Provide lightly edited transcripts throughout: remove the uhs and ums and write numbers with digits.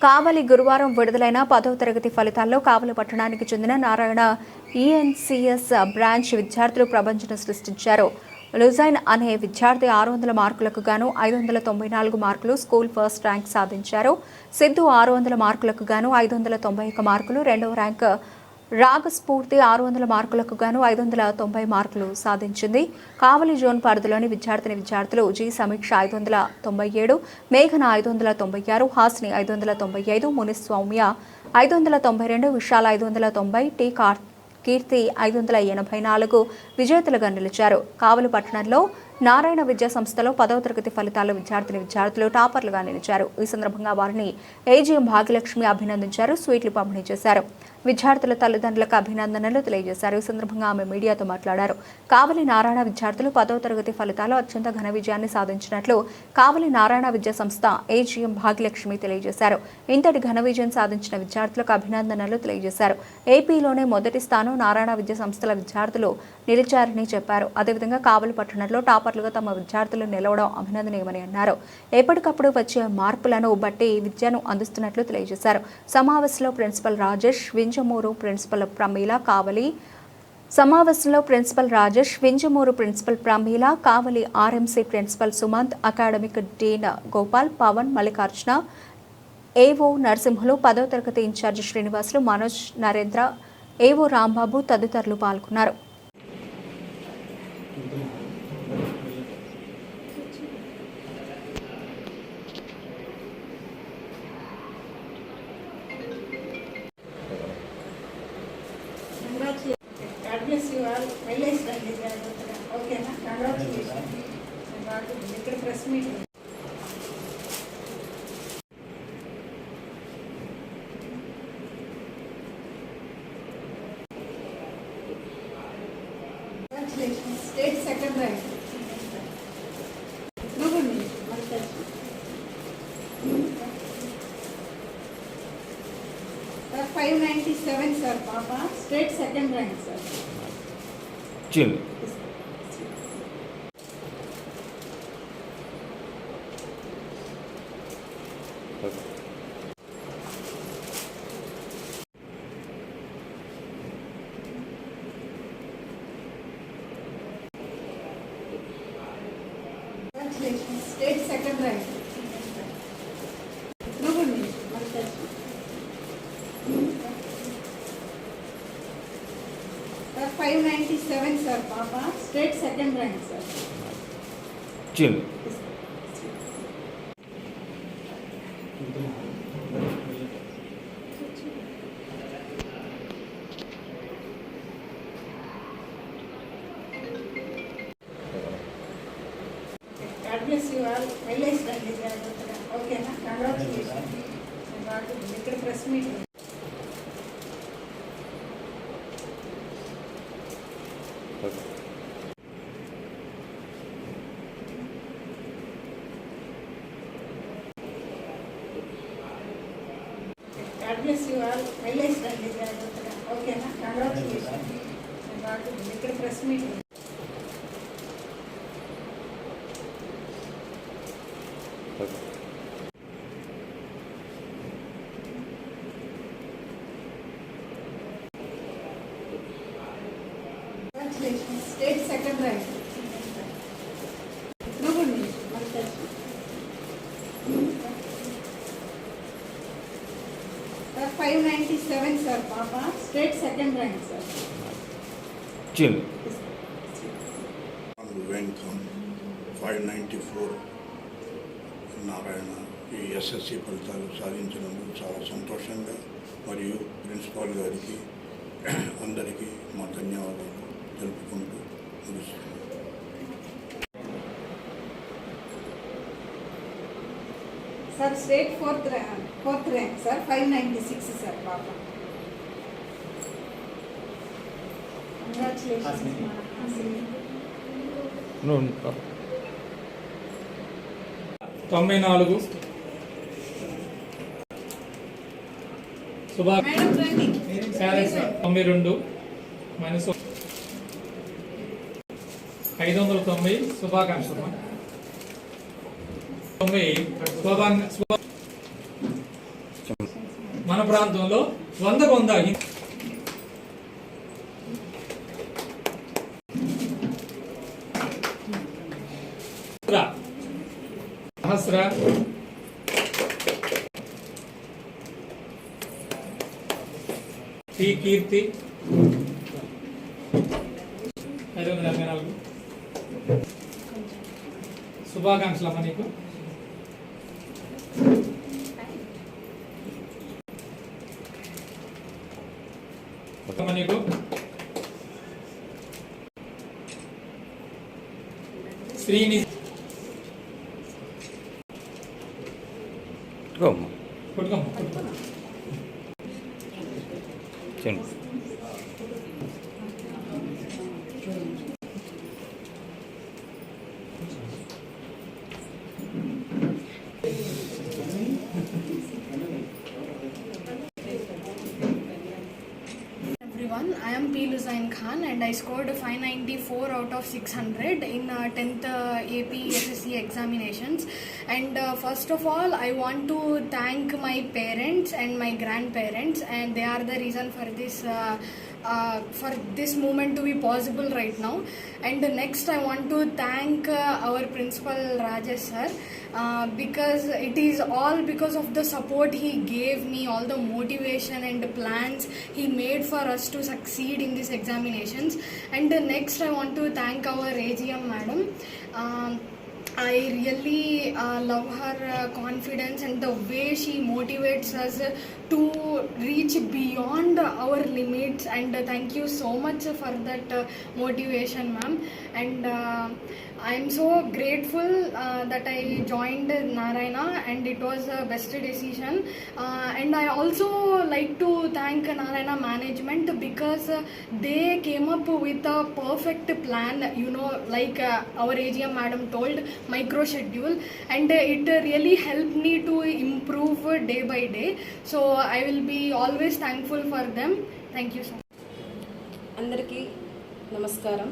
కావలి గురువారం విడుదలైన 10వ తరగతి ఫలితాల్లో కావలి పట్టణానికి చెందిన నారాయణ ఈఎన్సీఎస్ బ్రాంచ్ విద్యార్థులు ప్రపంచం సృష్టించారు. లుజైన్ అనే విద్యార్థి 600 మార్కులకు గాను 594 మార్కులు స్కూల్ ఫస్ట్ ర్యాంక్ సాధించారు. సిద్ధు 600 మార్కులకు గాను 591 మార్కులు రెండవ ర్యాంక్. రాగస్ఫూర్తి 600 మార్కులకు గాను 590 మార్కులు సాధించింది. కావలి జోన్ పరిధిలోని విద్యార్థులు జి సమీక్ష 597, మేఘన 596, హాస్ని 595, మునిస్వామ్య 592, విశాల 590, టి కీర్తి 584 విజేతలుగా నిలిచారు. కావలి పట్టణంలో నారాయణ విద్యా సంస్థలో 10వ తరగతి ఫలితాల్లో విద్యార్థులు టాపర్లుగా నిలిచారు. ఈ సందర్భంగా వారిని ఏజీఎం భాగ్యలక్ష్మి అభినందించారు. స్వీట్లు పంపిణీ చేశారు. విద్యార్థుల తల్లిదండ్రులకు అభినందనలు తెలియజేశారు. ఈ సందర్భంగా ఆమె మీడియాతో మాట్లాడారు. కావలి నారాయణ విద్యార్థులు 10వ తరగతి ఫలితాల్లో అత్యంత ఘన విజయాన్ని సాధించినట్లు కావలి నారాయణ విద్యా సంస్థ ఏజీఎం భాగ్యలక్ష్మి తెలియజేశారు. ఇంతటి ఘన విజయం సాధించిన విద్యార్థులకు అభినందనలు తెలియజేశారు. ఏపీలోనే మొదటి స్థానం నారాయణ విద్యా సంస్థల విద్యార్థులు నిలిచారని చెప్పారు. అదేవిధంగా కావలి పట్టణంలో టాపర్లుగా తమ విద్యార్థులు నిలవడం అభినందనీయమని అన్నారు. ఎప్పటికప్పుడు వచ్చే మార్పులను బట్టి విద్యను అందిస్తున్నట్లు తెలియజేశారు. సమావేశంలో principal Rajesh, Vinjamuru principal Pramila, Kavali RMC principal Sumanth, academic dean Gopal, Pavan, Mallikarjuna, AO Narasimhulu, 10వ తరగతి ఇన్ఛార్జి శ్రీనివాసులు, మనోజ్, నరేంద్ర, ఏవో రాంబాబు తదితరులు పాల్గొన్నారు. God bless you all. Highlights రండి జాగ్రత్తగా. ఓకేనా? కంగ్రాచులేషన్స్. ఇక్కడ press meet state second rank. నువ్వండి 597 సార్ పాప, state second rank sir. Chill state second rank. నువ్వండి 597 సార్ పాప, state second rank sir. Chill God bless you all. Highlights రండి జాగ్రత్తగా. ఓకేనా? కంగ్రాచులేషన్స్. ఇక్కడ press meet God bless you all. Highlights రండి జాగ్రత్తగా. ఓకేనా? కంగ్రాచులేషన్స్. ఇక్కడ press meet state second rank. నువ్వండి 597 సార్ పాప, state second rank sir. Chill వెంకమ్ 594 నారాయణ ఈ ఎస్ఎస్సి ఫలితాలు సాధించినందుకు చాలా సంతోషంగా మరియు ప్రిన్సిపాల్ గారికి అందరికీ మా ధన్యవాదాలు తెలుపుకుంటూ ముగిస్తున్నాను. Sir state fourth rank sir, 596 sir పాప. కంగ్రాచులేషన్స్. 94 సుభాష్ 92 మైనస్ 590 శుభాకాంక్షలు. 90 మన ప్రాంతంలో 100కు 100 సహస్ర టి కీర్తి 574 శుభాకాంక్షలు అమ్మ నీకు. నీకు శ్రీని కొట్టుకోమ్మ చూడండి. Everyone, I am P. Luzain Khan and I scored 594 out of 600 in 10th AP SSC examinations. And first of all, I want to thank my parents and my grandparents, and they are the reason for this moment to be possible right now. And next I want to thank our principal Rajesh sir, because it is all because of the support he gave me, all the motivation and plans he made for us to succeed in these examinations. And next I want to thank our AGM madam. I really love her confidence and the way she motivates us to reach beyond our limits, and thank you so much for that motivation ma'am. And I am so grateful that I joined Narayana, and it was the best decision. And I also like to thank Narayana management because they came up with a perfect plan, you know, like our AGM madam told, micro schedule, and it really helped me to improve day by day. So I will be always thankful for them. Thank you so much. అందరికీ నమస్కారం.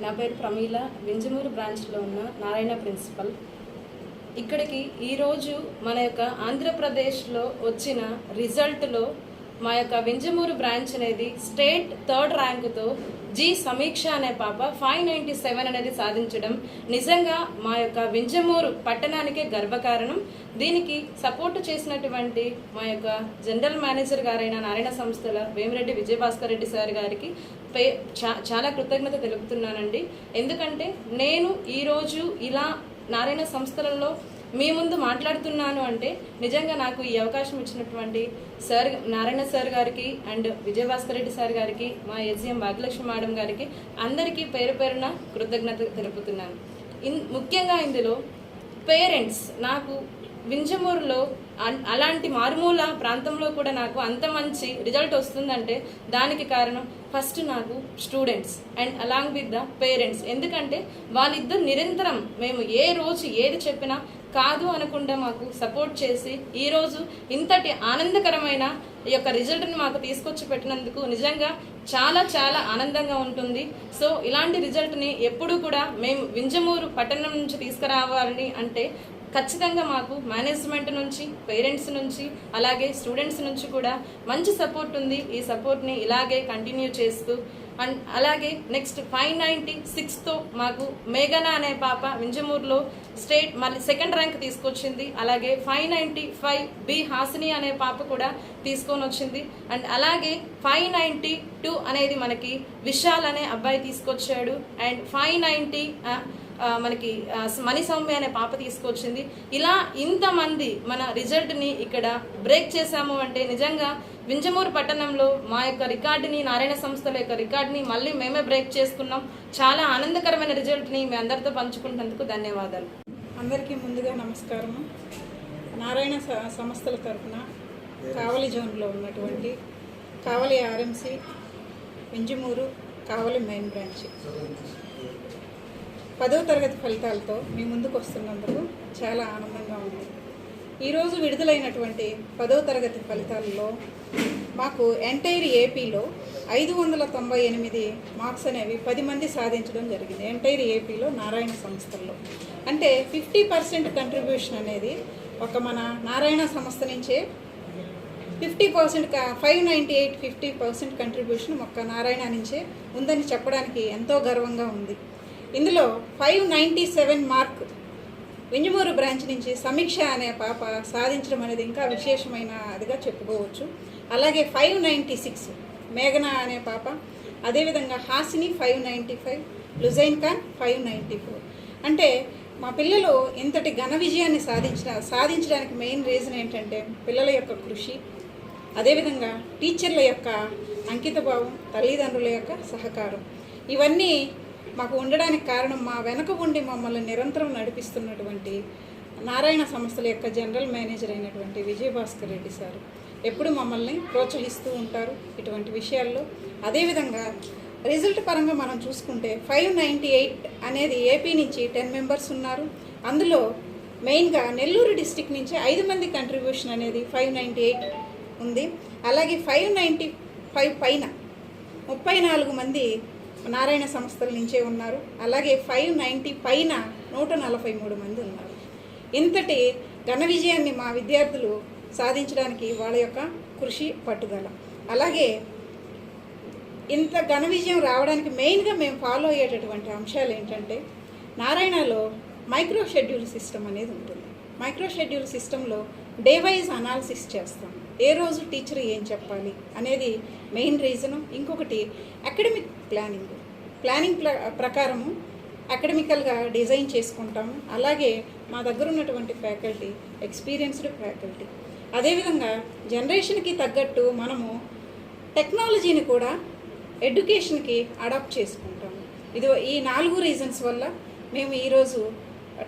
నా పేరు ప్రమీల, వింజమూరు బ్రాంచ్లో ఉన్న Narayana principal. ఇక్కడికి ఈరోజు మన యొక్క ఆంధ్రప్రదేశ్లో వచ్చిన రిజల్ట్లో మా యొక్క వింజమూరు బ్రాంచ్ అనేది స్టేట్ 3rd ర్యాంకుతో జి సమీక్ష అనే పాప 597 అనేది సాధించడం నిజంగా మా యొక్క వింజమూరు పట్టణానికే గర్వకారణం. దీనికి సపోర్ట్ చేసినటువంటి మా యొక్క జనరల్ మేనేజర్ గారైన నారాయణ సంస్థల వేమిరెడ్డి విజయభాస్కర్ రెడ్డి సార్ గారికి చాలా కృతజ్ఞత తెలుపుతున్నానండి. ఎందుకంటే నేను ఈరోజు ఇలా నారాయణ సంస్థలలో మీ ముందు మాట్లాడుతున్నాను అంటే నిజంగా నాకు ఈ అవకాశం ఇచ్చినటువంటి సార్ నారాయణ సార్ గారికి అండ్ విజయభాస్కర్ రెడ్డి సార్ గారికి, మా ఎస్జిఎం భాగ్యలక్ష్మి మేడం గారికి అందరికీ పేరు పేరున కృతజ్ఞత తెలుపుతున్నాను. ముఖ్యంగా ఇందులో పేరెంట్స్, నాకు వింజమూరులో అలాంటి మారుమూల ప్రాంతంలో కూడా నాకు అంత మంచి రిజల్ట్ వస్తుందంటే దానికి కారణం ఫస్ట్ నాకు students and along with the parents. ఎందుకంటే వాళ్ళిద్దరు నిరంతరం మేము ఏ రోజు ఏది చెప్పినా కాదు అనకుండా మాకు సపోర్ట్ చేసి ఈరోజు ఇంతటి ఆనందకరమైన ఈ యొక్క రిజల్ట్ని మాకు తీసుకొచ్చి పెట్టినందుకు నిజంగా చాలా చాలా ఆనందంగా ఉంటుంది. సో ఇలాంటి రిజల్ట్ని ఎప్పుడూ కూడా మేము వింజమూరు పట్టణం నుంచి తీసుకురావాలని అంటే ఖచ్చితంగా మాకు మేనేజ్మెంట్ నుంచి, పేరెంట్స్ నుంచి, అలాగే స్టూడెంట్స్ నుంచి కూడా మంచి సపోర్ట్ ఉంది. ఈ సపోర్ట్ని ఇలాగే కంటిన్యూ చేస్తూ అండ్ అలాగే నెక్స్ట్ 596తో మాకు మేఘన అనే పాప వింజమూరులో స్టేట్ మళ్ళీ 2nd ర్యాంక్ తీసుకొచ్చింది. అలాగే 595 బి హాసిని అనే పాప కూడా తీసుకొని వచ్చింది. అండ్ అలాగే 592 అనేది మనకి విశాల్ అనే అబ్బాయి తీసుకొచ్చాడు. అండ్ 590 మనకి మణి సౌమ్య అనే పాప తీసుకొచ్చింది. ఇలా ఇంతమంది మన రిజల్ట్ని ఇక్కడ బ్రేక్ చేశాము అంటే నిజంగా వింజమూరు పట్టణంలో మా యొక్క రికార్డుని, నారాయణ సంస్థల యొక్క రికార్డుని మళ్ళీ మేమే బ్రేక్ చేసుకున్నాం. చాలా ఆనందకరమైన రిజల్ట్ని మీ అందరితో పంచుకుంటున్నందుకు ధన్యవాదాలు. అందరికీ ముందుగా నమస్కారము. నారాయణ సంస్థల తరఫున కావలి జోన్లో ఉన్నటువంటి కావలి ఆర్ఎంసి, వింజమూరు, కావలి మెయిన్ బ్రాంచ్ 10వ తరగతి ఫలితాలతో మీ ముందుకు వస్తున్నందుకు చాలా ఆనందంగా ఉంది. ఈరోజు విడుదలైనటువంటి 10వ తరగతి ఫలితాలలో మాకు ఎంటైర్ ఏపీలో 598 మార్క్స్ అనేవి 10 మంది సాధించడం జరిగింది. ఎంటైర్ ఏపీలో నారాయణ సంస్థల్లో అంటే 50% కంట్రిబ్యూషన్ అనేది ఒక మన నారాయణ సంస్థ నుంచే 50% 598 50% కంట్రిబ్యూషన్ ఒక్క నారాయణ నుంచే ఉందని చెప్పడానికి ఎంతో గర్వంగా ఉంది. ఇందులో 597 మార్క్ వింజమూరు బ్రాంచ్ నుంచి సమీక్ష అనే పాప సాధించడం అనేది ఇంకా విశేషమైన అదిగా చెప్పుకోవచ్చు. అలాగే 596 మేఘన అనే పాప, అదేవిధంగా హాసిని 595, లుజైన్ ఖాన్ 594. అంటే మా పిల్లలు ఇంతటి ఘన విజయాన్ని సాధించడానికి మెయిన్ రీజన్ ఏంటంటే పిల్లల యొక్క కృషి, అదేవిధంగా టీచర్ల యొక్క అంకితభావం, తల్లిదండ్రుల యొక్క సహకారం, ఇవన్నీ మాకు ఉండడానికి కారణం మా వెనక ఉండి మమ్మల్ని నిరంతరం నడిపిస్తున్నటువంటి నారాయణ సంస్థల యొక్క జనరల్ మేనేజర్ అయినటువంటి విజయభాస్కర్ రెడ్డి సార్ ఎప్పుడు మమ్మల్ని ప్రోత్సహిస్తూ ఉంటారు ఇటువంటి విషయాల్లో. అదేవిధంగా రిజల్ట్ పరంగా మనం చూసుకుంటే 598 అనేది ఏపీ నుంచి 10 మెంబర్స్ ఉన్నారు. అందులో మెయిన్గా నెల్లూరు డిస్టిక్ నుంచి 5 మంది కంట్రిబ్యూషన్ అనేది 598 ఉంది. అలాగే 595 పైన 34 మంది నారాయణ సంస్థల నుంచే ఉన్నారు. అలాగే 590 పైన 143 మంది ఉన్నారు. ఇంతటి ఘన విజయాన్ని మా విద్యార్థులు సాధించడానికి వాళ్ళ యొక్క కృషి, పట్టుదల, అలాగే ఇంత ఘన విజయం రావడానికి మెయిన్గా మేము ఫాలో అయ్యేటటువంటి అంశాలు ఏంటంటే నారాయణలో మైక్రో షెడ్యూల్ సిస్టమ్ అనేది ఉంటుంది. మైక్రో షెడ్యూల్ సిస్టంలో డే వైజ్ అనాలిసిస్ చేస్తాం. ఏ రోజు టీచర్ ఏం చెప్పాలి అనేది మెయిన్ రీజను. ఇంకొకటి అకాడమిక్ ప్లానింగ్ ప్రకారము అకాడమికల్గా డిజైన్ చేసుకుంటాము. అలాగే మా దగ్గర ఉన్నటువంటి ఫ్యాకల్టీ ఎక్స్పీరియన్స్డ్ ఫ్యాకల్టీ, అదేవిధంగా జనరేషన్కి తగ్గట్టు మనము టెక్నాలజీని కూడా ఎడ్యుకేషన్కి అడాప్ట్ చేసుకుంటాము. ఈ 4 రీజన్స్ వల్ల మేము ఈరోజు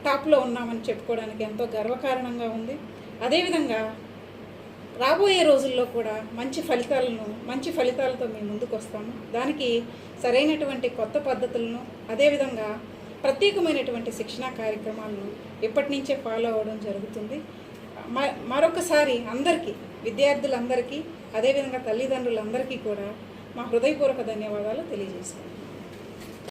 టాప్లో ఉన్నామని చెప్పుకోవడానికి ఎంతో గర్వకారణంగా ఉంది. అదేవిధంగా రాబోయే రోజుల్లో కూడా మంచి ఫలితాలతో మేము ముందుకు వస్తాము. దానికి సరైనటువంటి కొత్త పద్ధతులను, అదేవిధంగా ప్రత్యేకమైనటువంటి శిక్షణా కార్యక్రమాలను ఇప్పటి నుంచే ఫాలో అవ్వడం జరుగుతుంది. మరొకసారి అందరికీ, విద్యార్థులందరికీ, అదేవిధంగా తల్లిదండ్రులందరికీ కూడా మా హృదయపూర్వక ధన్యవాదాలు తెలియజేస్తాను.